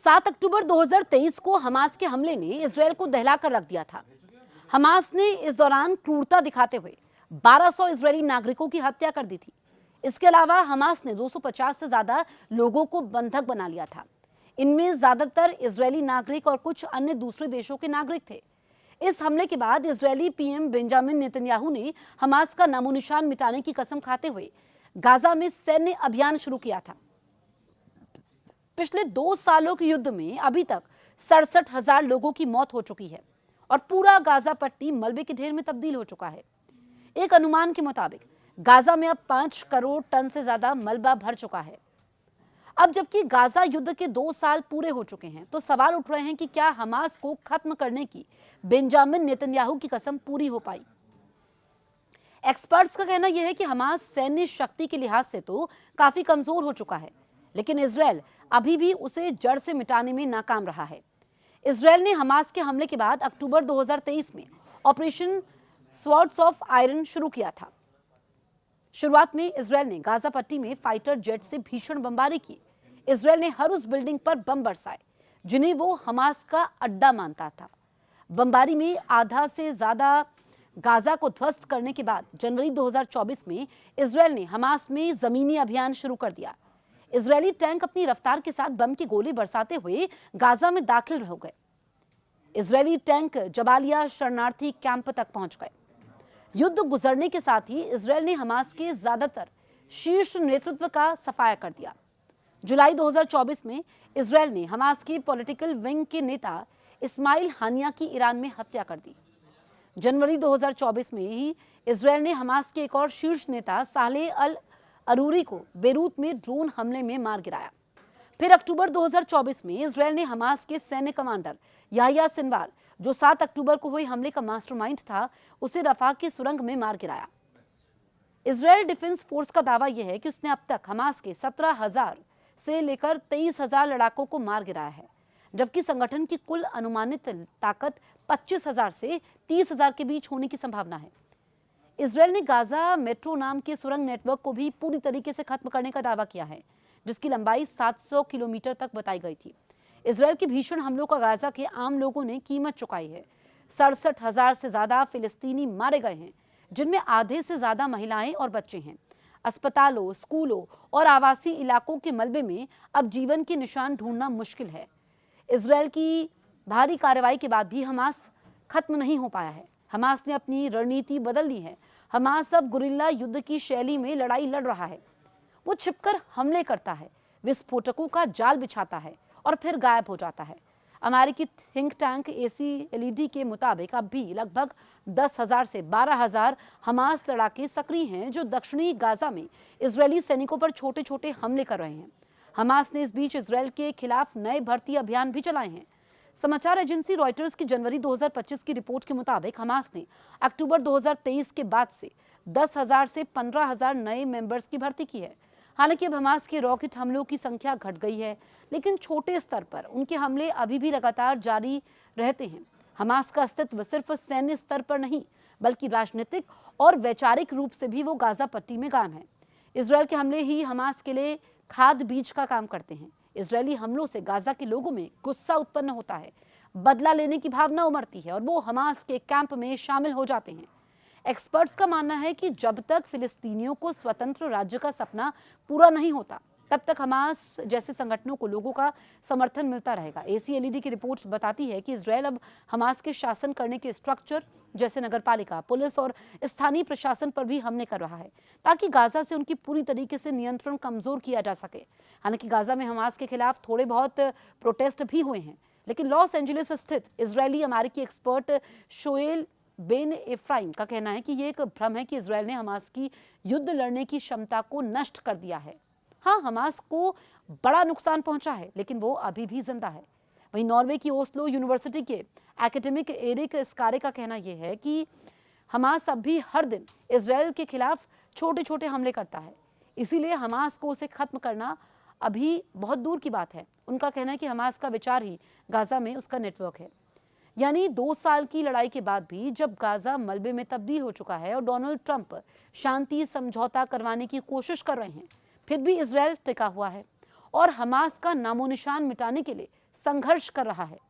7 अक्टूबर 2023 को हमास के हमले ने इजरायल को दहला कर रख दिया था। हमास ने इस दौरान क्रूरता दिखाते हुए 1200 इजरायली नागरिकों की हत्या कर दी थी। इसके अलावा हमास ने 250 से ज्यादा लोगों को बंधक बना लिया था। इनमें ज्यादातर इजरायली नागरिक और कुछ अन्य दूसरे देशों के नागरिक थे। इस हमले के बाद इजरायली पीएम बेंजामिन नेतन्याहू ने हमास का नामो निशान मिटाने की कसम खाते हुए गाजा में सैन्य अभियान शुरू किया था। पिछले 2 सालों के युद्ध में अभी तक 67,000 लोगों की मौत हो चुकी है और पूरा गाजा पट्टी मलबे के ढेर में तब्दील हो चुका है। एक अनुमान के मुताबिक गाजा में अब 5 करोड़ टन से ज्यादा मलबा भर चुका है। अब जबकि गाजा युद्ध के 2 साल पूरे हो चुके हैं, तो सवाल उठ रहे हैं कि क्या हमास को खत्म करने की बेंजामिन नेतन्याहू की कसम पूरी हो पाई। एक्सपर्ट्स का कहना यह है कि हमास सैन्य शक्ति के लिहाज से तो काफी कमजोर हो चुका है, लेकिन इजरायल अभी भी उसे जड़ से मिटाने में नाकाम रहा है। इजरायल ने हमास के हमले के बाद अक्टूबर 2023 में ऑपरेशन स्वॉर्ड्स ऑफ आयरन शुरू किया था। शुरुआत में इजरायल ने गाजा पट्टी में फाइटर जेट से भीषण बमबारी की। इजरायल ने हर उस बिल्डिंग पर बम बरसाए जिन्हें वो हमास का अड्डा मानता था। बमबारी में आधा से ज्यादा गाजा को ध्वस्त करने के बाद जनवरी 2024 में इजरायल ने हमास में जमीनी अभियान शुरू कर दिया। इजरायली टैंक अपनी रफ्तार के साथ बम की गोली बरसाते हुए गाजा में दाखिल हो गए। इजरायली टैंक जबालिया शरणार्थी कैंप तक पहुंच गए। युद्ध गुजरने के साथ ही इजरायल ने हमास के ज्यादातर शीर्ष नेतृत्व का सफाया कर दिया। जुलाई 2024 में इजरायल ने हमास के पॉलिटिकल विंग के नेता इस्माइल हानिया की ईरान में हत्या कर दी। जनवरी 2024 में ही इजरायल ने हमास के एक और शीर्ष नेता सालेह अल अरूरी को बेरूत में ड्रोन हमले में मार गिराया। फिर अक्टूबर 2024 में इजरायल ने हमास के सैन्य कमांडर याह्या सिनवार, जो 7 अक्टूबर को हुए हमले का मास्टरमाइंड था, उसे रफा की सुरंग में मार गिराया। इजरायल डिफेंस फोर्स का दावा यह है कि उसने अब तक हमास के 17,000 से लेकर 23,000 लड़ाकों को मार गिराया है, जबकि संगठन की कुल अनुमानित ताकत 25,000 से 30,000 के बीच होने की संभावना है। इजरायल ने गाजा मेट्रो नाम के सुरंग नेटवर्क को भी पूरी तरीके से खत्म करने का दावा किया है, जिसकी लंबाई 700 किलोमीटर तक बताई गई थी। इजरायल के भीषण हमलों का गाजा के आम लोगों ने कीमत चुकाई है। 67,000 से ज्यादा फिलिस्तीनी मारे गए हैं, जिनमें आधे से ज्यादा महिलाएं और बच्चे हैं। अस्पतालों, स्कूलों और आवासीय इलाकों के मलबे में अब जीवन के निशान ढूंढना मुश्किल है। इजरायल की भारी कार्रवाई के बाद भी हमास खत्म नहीं हो पाया है। हमास ने अपनी रणनीति बदल ली है। हमास अब गुरिल्ला युद्ध की शैली में लड़ाई लड़ रहा है। वो छिपकर हमले करता है, विस्फोटकों का जाल बिछाता है और फिर गायब हो जाता है। अमेरिकी थिंक टैंक ACLED के मुताबिक अब भी लगभग 10,000 से 12,000 हमास लड़ाके सक्रिय हैं, जो दक्षिणी गाजा में इजरायली सैनिकों पर छोटे छोटे हमले कर रहे हैं। हमास ने इस बीच इजरायल के खिलाफ नए भर्ती अभियान भी चलाए हैं। समाचार एजेंसी रॉयटर्स की जनवरी 2025 की रिपोर्ट के मुताबिक हमास ने अक्टूबर 2023 के बाद से 10,000 से 15,000 नए मेंबर्स की भर्ती की है। हालांकि अब हमास के रॉकेट हमलों की संख्या घट गई है, लेकिन छोटे स्तर पर उनके हमले अभी भी लगातार जारी रहते हैं। हमास का अस्तित्व सिर्फ सैन्य स्तर पर नहीं, बल्कि राजनीतिक और वैचारिक रूप से भी वो गाजा पट्टी में कायम है। इजरायल के हमले ही हमास के लिए खाद बीज का काम करते हैं। इजरायली हमलों से गाजा के लोगों में गुस्सा उत्पन्न होता है, बदला लेने की भावना उमड़ती है और वो हमास के कैंप में शामिल हो जाते हैं। एक्सपर्ट्स का मानना है कि जब तक फिलिस्तीनियों को स्वतंत्र राज्य का सपना पूरा नहीं होता, तब तक हमास जैसे संगठनों को लोगों का समर्थन मिलता रहेगा। ACLED की रिपोर्ट बताती है कि इजरायल अब हमास के शासन करने के स्ट्रक्चर जैसे नगरपालिका, पुलिस और स्थानीय प्रशासन पर भी हमले कर रहा है, ताकि गाजा से उनकी पूरी तरीके से नियंत्रण कमजोर किया जा सके। हालांकि गाजा में हमास के खिलाफ थोड़े बहुत प्रोटेस्ट भी हुए हैं, लेकिन लॉस एंजलिस स्थित इजरायली अमेरिकी एक्सपर्ट शोएल बेन एफ्राइम का कहना है कि ये एक भ्रम है कि इजरायल ने हमास की युद्ध लड़ने की क्षमता को नष्ट कर दिया है। हाँ, हमास को बड़ा नुकसान पहुंचा है, लेकिन वो अभी भी जिंदा है। वहीं नॉर्वे की ओस्लो यूनिवर्सिटी के एकेडमिक एरिक स्कारे का कहना यह है कि हमास अब भी हर दिन इजरायल के खिलाफ छोटे छोटे हमले करता है, इसीलिए हमास को उसे खत्म करना अभी बहुत दूर की बात है। उनका कहना है कि हमास का विचार ही गाजा में उसका नेटवर्क है। यानी 2 साल की लड़ाई के बाद भी जब गाजा मलबे में तब्दील हो चुका है और डोनाल्ड ट्रंप शांति समझौता करवाने की कोशिश कर रहे हैं, फिर भी इजरायल टिका हुआ है और हमास का नामो निशान मिटाने के लिए संघर्ष कर रहा है।